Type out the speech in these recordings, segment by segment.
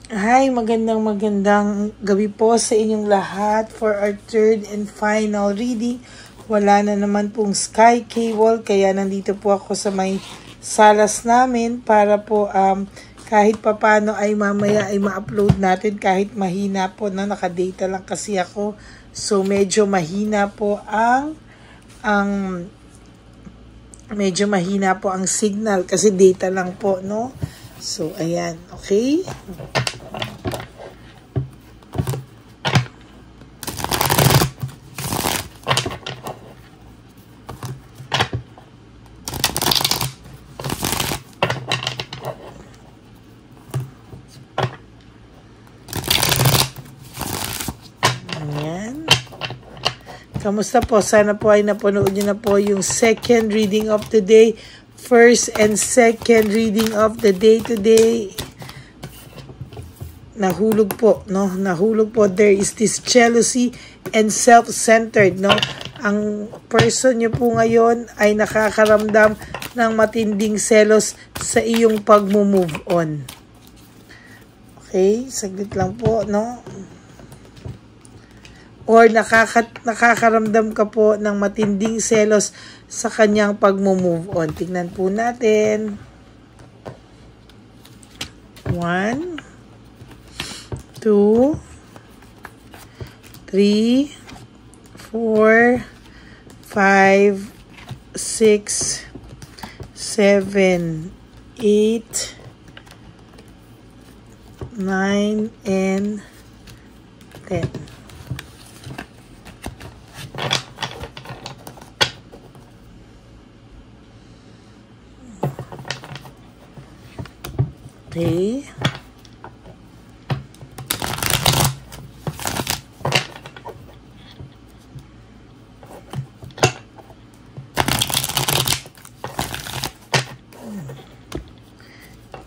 Hi, magandang gabi po sa inyong lahat for our third and final reading. Wala na naman pong Sky Cable, kaya nandito po ako sa may salas namin para po kahit papano ay mamaya ay ma-upload natin kahit mahina po na nakadata lang kasi ako. So medyo mahina po ang signal kasi data lang po, no? So ayan, okay? Ayan. Kamusta po? Sana po ay napanood nyo na po yung second reading of the day. First and second reading of the day today. Nahulog po, no? Nahulog po. There is this jealousy and self-centered, no? Ang person nyo po ngayon ay nakakaramdam ng matinding selos sa iyong pag-move on. Okay? Saglit lang po, no? Or nakakaramdam ka po ng matinding selos sa kanyang pag-move on. Tingnan po natin. 1, 2, 3, 4, 5, 6, 7, 8, 9, and 10. Okay.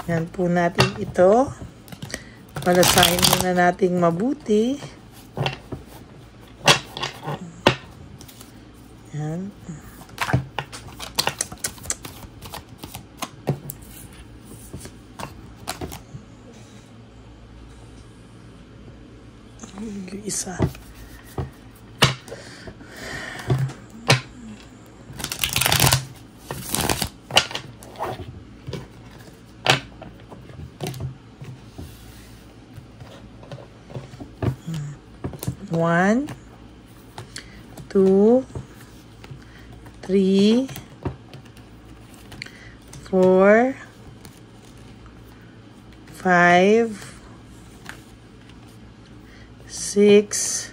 Yan po natin ito. Palasahin muna nating mabuti. Yan. Yung isa. One, 2, 3, 4, 5, 6,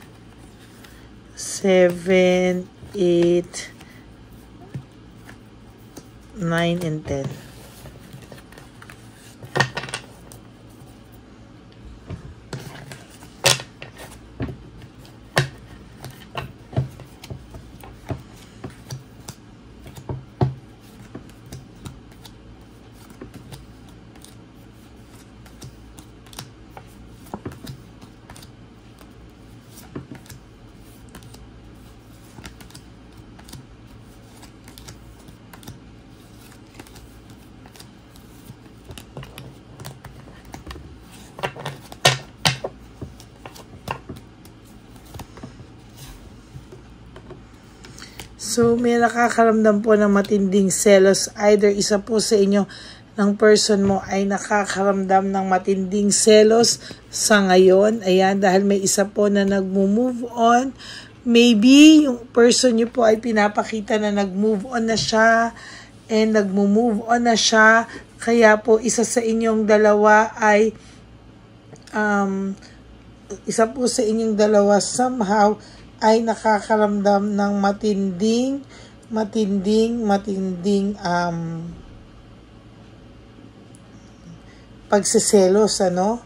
7, 8, 9, and 10. So, may nakakaramdam po ng matinding selos. Either isa po sa inyo ng person mo ay nakakaramdam ng matinding selos sa ngayon. Ayan, dahil may isa po na nag-move on. Maybe yung person nyo po ay pinapakita na nag-move on na siya and nag-move on na siya. Kaya po isa sa inyong dalawa ay somehow ay nakakaramdam ng matinding pagseselos, ano?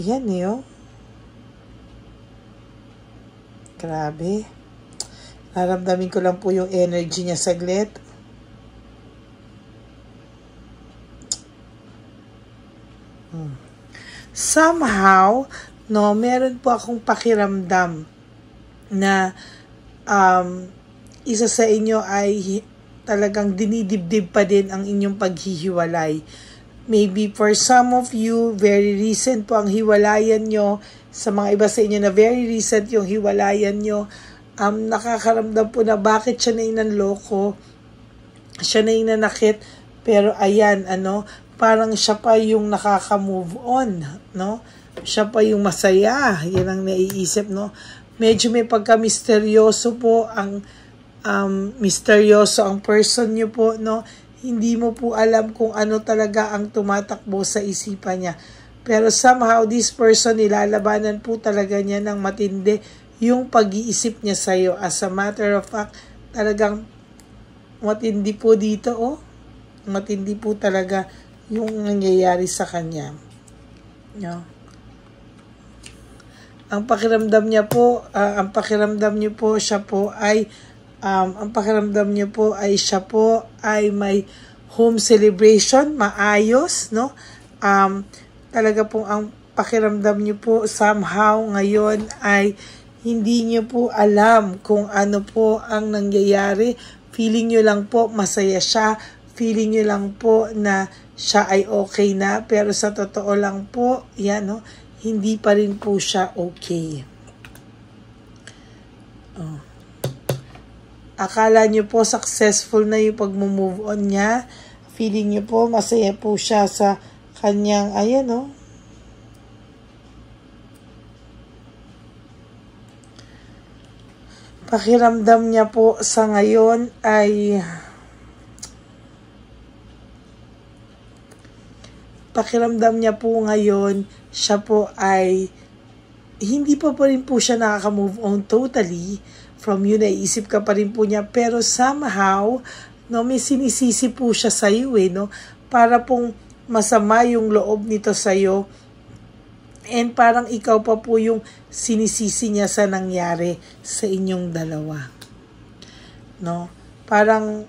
Yan yun. Grabe. Naramdamin ko lang po yung energy niya saglit. Somehow, no, meron po akong pakiramdam na isa sa inyo ay talagang dinidibdib pa din ang inyong paghihiwalay. Maybe for some of you, very recent po ang hiwalayan nyo. Sa mga iba sa inyo na very recent yung hiwalayan nyo, nakakaramdam po na bakit siya na inanloko, siya na inanakit, pero ayan, parang siya pa yung nakaka-move on, no? Siya pa yung masaya, yan ang naiisip, no? Medyo may pagka-misteryoso po misteryoso ang person nyo po, no? Hindi mo po alam kung ano talaga ang tumatakbo sa isipan niya. Pero somehow, this person, nilalabanan po talaga niya ng matindi yung pag-iisip niya sa'yo. As a matter of fact, talagang matindi po dito, matindi po talaga yung nangyayari sa kanya. No? Ang pakiramdam niya po, ang pakiramdam niyo po, siya po ay siya po ay may home celebration, maayos, no? Talaga po ang pakiramdam niyo po somehow ngayon ay hindi niyo po alam kung ano po ang nangyayari. Feeling niyo lang po masaya siya, feeling niyo lang po na siya ay okay na, pero sa totoo lang po, yan, no? Hindi pa rin po siya okay. Akala nyo po successful na yung pag-move on niya. Feeling nyo po masaya po siya sa kanyang, ayan, pakiramdam niya po sa ngayon ay siya po ay hindi pa rin po siya nakaka-move on totally from you, naiisip ka pa rin po niya, pero somehow, no, may sinisisi po siya sa iyo, no, para pong masama yung loob nito sa iyo, and parang ikaw pa po yung sinisisi niya sa nangyari sa inyong dalawa, no, parang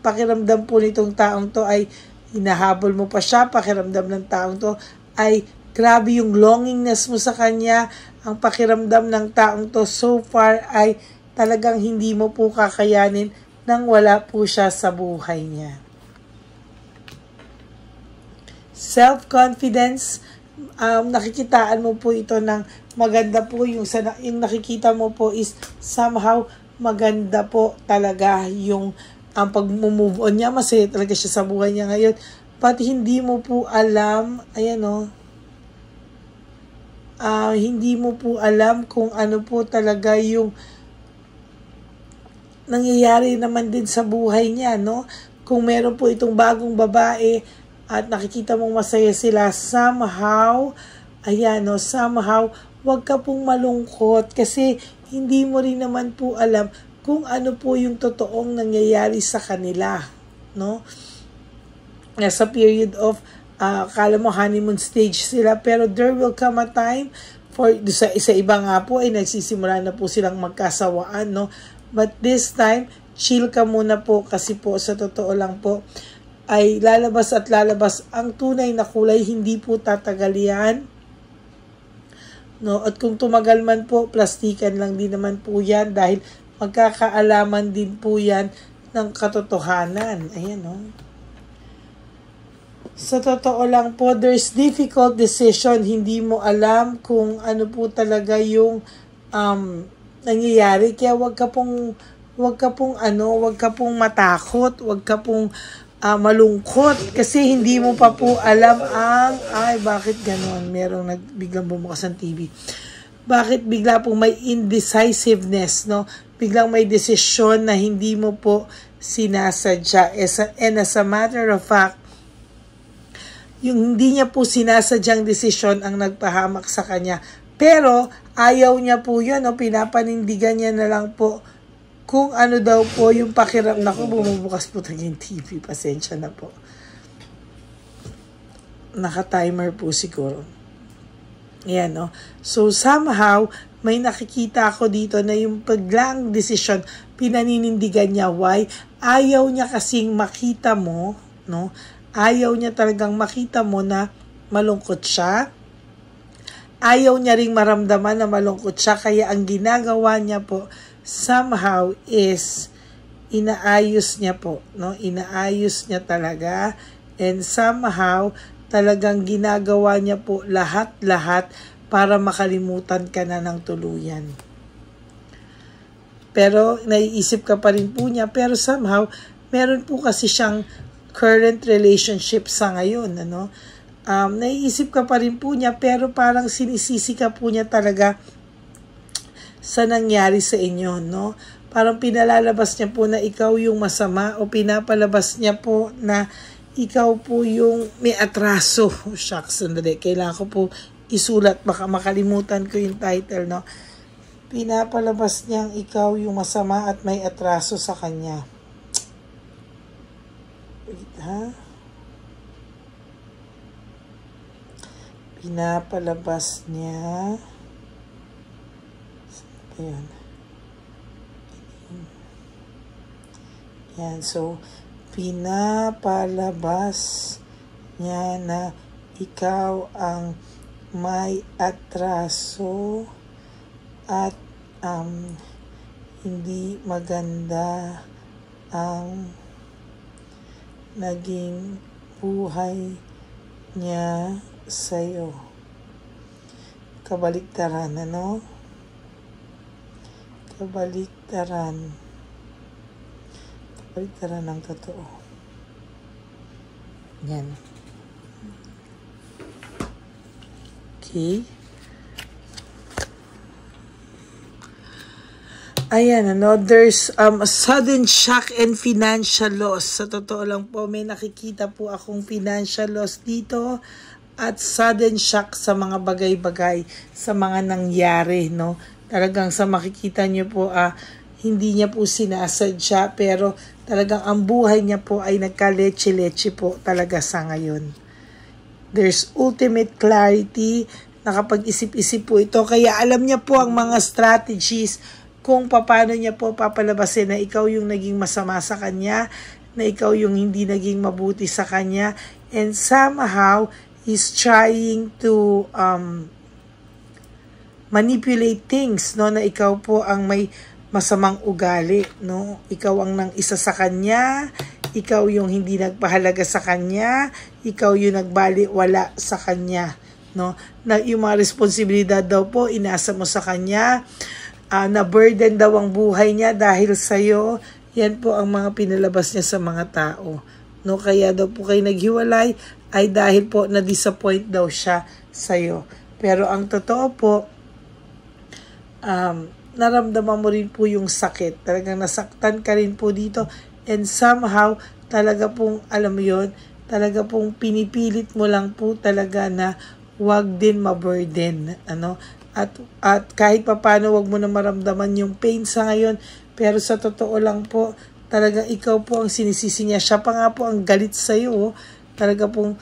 pakiramdam po nitong taong to ay hinahabol mo pa siya, pakiramdam ng taong to ay grabe yung longingness mo sa kanya. Ang pakiramdam ng taong to so far ay talagang hindi mo po kakayanin nang wala po siya sa buhay niya. Self-confidence, nakikitaan mo po ito ng maganda po. Yung nakikita mo po is somehow maganda po talaga yung ang pag-move on niya. Masaya talaga siya sa buhay niya ngayon. But hindi mo po alam, ayan, hindi mo po alam kung ano po talaga yung nangyayari naman din sa buhay niya, no? Kung meron po itong bagong babae at nakikita mong masaya sila, somehow, ayan, somehow, wag ka pong malungkot kasi hindi mo rin naman po alam kung ano po yung totoong nangyayari sa kanila, no? Nasa period of akala mo honeymoon stage sila, pero there will come a time for sa iba nga po ay nagsisimula na po silang magkasawaan, no? But this time, chill ka muna po kasi po sa totoo lang po ay lalabas at lalabas ang tunay na kulay, hindi po tatagal yan, no? At kung tumagal man po, plastikan lang din naman po yan dahil magkakaalaman din po yan ng katotohanan. Ayan, no? Sa totoo lang po, there's difficult decision. Hindi mo alam kung ano po talaga yung nangyayari. Kaya wag ka pong matakot, wag ka pong malungkot kasi hindi mo pa po alam bakit ganon. Merong biglang bumukas ang TV. Bakit bigla pong may indecisiveness, no? Biglang may desisyon na hindi mo po sinasadya. And as a matter of fact, yung hindi niya po sinasadyang desisyon ang nagpahamak sa kanya. Pero ayaw niya po yun, pinapanindigan niya na lang po kung ano daw po yung pakiramdam. Naku, bumubukas po yung TV. Pasensya na po. Naka-timer po siguro. Ayan, no? So, somehow, may nakikita ako dito na yung paglaang desisyon, pinaninindigan niya. Why? Ayaw niya kasing makita mo, no? Ayaw niya talagang makita mo na malungkot siya. Ayaw niya ring maramdaman na malungkot siya. Kaya ang ginagawa niya po, somehow is inaayos niya po, no? Inaayos niya talaga And somehow, talagang ginagawa niya po lahat-lahat para makalimutan ka na ng tuluyan. Pero naiisip ka pa rin po niya, pero somehow, meron po kasi siyang current relationship sa ngayon, ano? Naiisip ka pa rin po niya, pero parang sinisisi ka po niya talaga sa nangyari sa inyo, no? Parang pinalalabas niya po na ikaw yung masama o pinapalabas niya po na ikaw po yung may atraso. Shucks, sandali. Kailangan ko po isulat, baka makalimutan ko yung title, no? Pinapalabas niyang ikaw yung masama at may atraso sa kanya. Wait, ha? Pinapalabas niya. Ayan. Yan, so, pinapalabas niya na ikaw ang may atraso at hindi maganda ang naging buhay niya sa'yo. Kabaliktaran, ano? Kabaliktaran ng totoo. Yan. Okay. Ayan, ano, there's a sudden shock and financial loss. Sa totoo lang po, may nakikita po akong financial loss dito at sudden shock sa mga bagay-bagay, sa mga nangyari, no? Talagang sa makikita nyo po, hindi niya po sinasadya, pero talagang ang buhay niya po ay nagka-leche-leche po talaga sa ngayon. There's ultimate clarity, nakapag-isip-isip po ito, kaya alam niya po ang mga strategies kung paano niya po papalabasin na ikaw yung naging masama sa kanya, na ikaw yung hindi naging mabuti sa kanya, and somehow, he's trying to manipulate things, no, na ikaw po ang may masamang ugali, no? Ikaw ang nang isa sa kanya, ikaw yung hindi nagpahalaga sa kanya, ikaw yung nagbaliwala sa kanya, no? Na yung mga responsibilidad daw po inasa mo sa kanya, na burden daw ang buhay niya dahil sa'yo. Yan po ang mga pinalabas niya sa mga tao, no? Kaya daw po kayo naghiwalay ay dahil po na-disappoint daw siya sa'yo. Pero ang totoo po, naramdaman mo rin po yung sakit. Talagang nasaktan ka rin po dito. And somehow, talaga pong, alam mo yun, talaga pong pinipilit mo lang po talaga na wag din maburden. Ano? At kahit papano, wag mo na maramdaman yung pain sa ngayon. Pero sa totoo lang po, talagang ikaw po ang sinisisi niya. Siya pa nga po ang galit sa'yo. Talaga pong,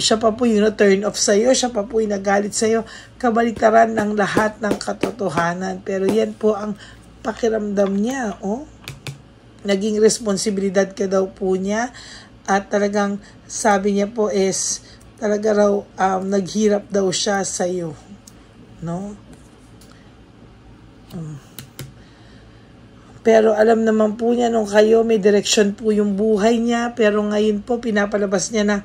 siya pa po yung turn off sa'yo. Siya pa po yung nagalit sa'yo. Kabaliktaran ng lahat ng katotohanan. Pero yan po ang pakiramdam niya. Oh? Naging responsibilidad ka daw po niya. At talagang sabi niya po is, talaga raw naghirap daw siya sa'yo. No? Pero alam naman po niya nung kayo may direksyon po yung buhay niya, pero ngayon po pinapalabas niya na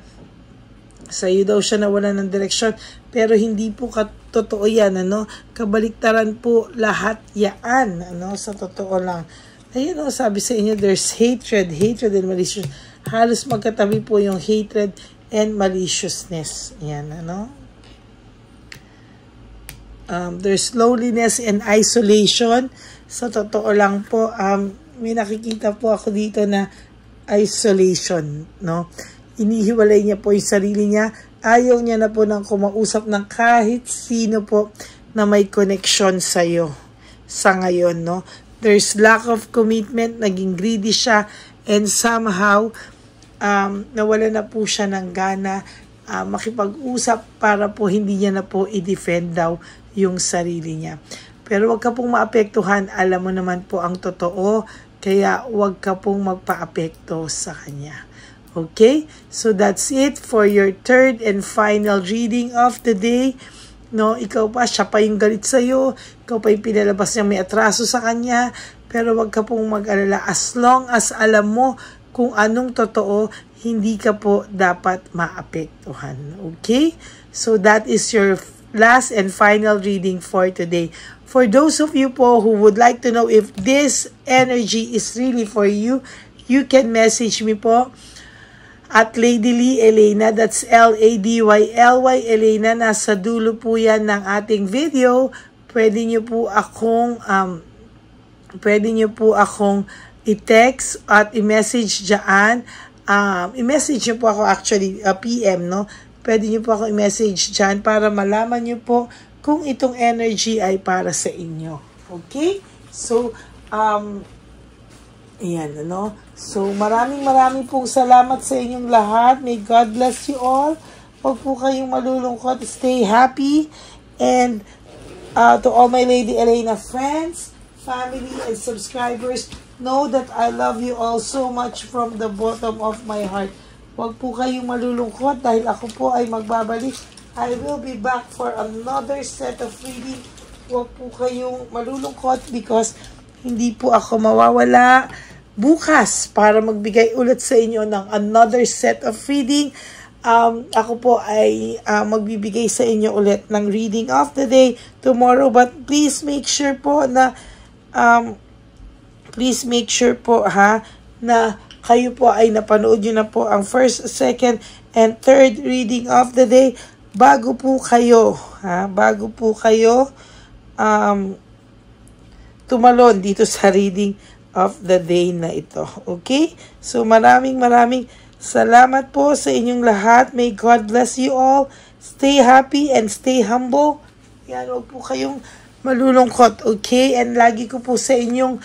sa iyo daw siya nawala ng direksyon, pero hindi po totoo yan, ano? Kabaliktaran po lahat yan, ano? Sa totoo lang. Ayun, sabi sa inyo, there's hatred and malicious. Halos magkatabi po yung hatred and maliciousness. Yan, ano? There's loneliness and isolation. Sa totoo lang po, may nakikita po ako dito na isolation, no? Inihiwalay niya po yung sarili niya. Ayaw niya na po nang kumausap ng kahit sino po na may connection sa'yo sa ngayon, no? There's lack of commitment, naging greedy siya, and somehow, nawala na po siya ng gana makipag-usap para po hindi niya na po i-defend daw yung sarili niya. Pero wag ka pong maapektuhan, alam mo naman po ang totoo, kaya wag ka pong magpa-apekto sa kanya. Okay? So that's it for your third and final reading of the day. No, ikaw pa, siya pa yung galit sa'yo, ikaw pa yung pinalabas niya may atraso sa kanya, pero wag ka pong mag-alala. As long as alam mo kung anong totoo, hindi ka po dapat maapektuhan. Okay? So that is your last and final reading for today. For those of you po who would like to know if this energy is really for you, you can message me po at Lady Lee Elena. That's LADYLY Elena. Nasa dulo po yan ng ating video. Pwede nyo po akong i-text at i-message dyan. I-message nyo po ako actually, PM, no? Pwede nyo po ako i-message dyan para malaman nyo po kung itong energy ay para sa inyo. Okay? So, ayan, ano? So, maraming pong salamat sa inyong lahat. May God bless you all. Huwag po kayong malulungkot. Stay happy. And to all my Lady Elena friends, family, and subscribers, know that I love you all so much from the bottom of my heart. Huwag po kayong malulungkot dahil ako po ay magbabalik. I will be back for another set of reading. Huwag po kayong malulungkot because hindi po ako mawawala bukas para magbigay ulit sa inyo ng another set of reading. Ako po ay magbibigay sa inyo ulit ng reading of the day tomorrow. But please make sure po na na kayo po ay napanood nyo na po ang first, second, and third reading of the day bago po kayo tumalon dito sa reading of the day na ito. Okay? So maraming salamat po sa inyong lahat. May God bless you all. Stay happy and stay humble. Yan, huwag po kayong malulungkot. Okay? And lagi ko po sa inyong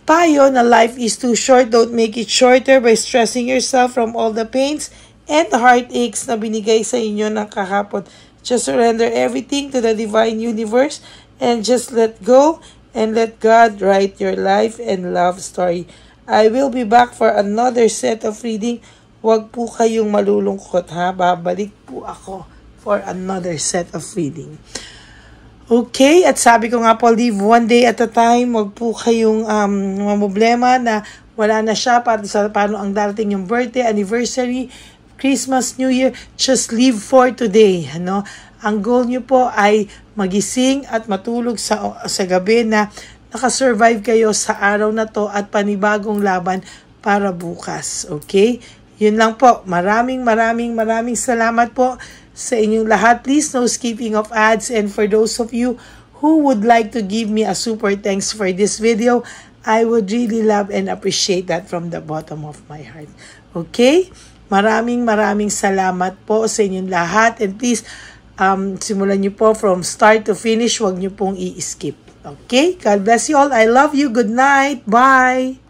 payo na life is too short. Don't make it shorter by stressing yourself from all the pains and heartaches na binigay sa inyo ng kahapon. Just surrender everything to the divine universe and just let go and let God write your life and love story. I will be back for another set of reading. Huwag po kayong malulungkot, ha? Babalik po ako for another set of reading. Okay, at sabi ko nga po, live one day at a time. Huwag po kayong problema na wala na siya para sa paano ang darating yung birthday, anniversary, Christmas, New Year. Just live for today. Ano? Ang goal nyo po ay magising at matulog sa gabi na nakasurvive kayo sa araw na to at panibagong laban para bukas. Okay? Yun lang po. Maraming salamat po sa inyong lahat. Please no skipping of ads. And for those of you who would like to give me a super thanks for this video, I would really love and appreciate that from the bottom of my heart. Okay? Maraming salamat po sa inyong lahat. And please, simulan nyo po from start to finish. Huwag nyo pong i-skip. Okay? God bless you all. I love you. Good night. Bye!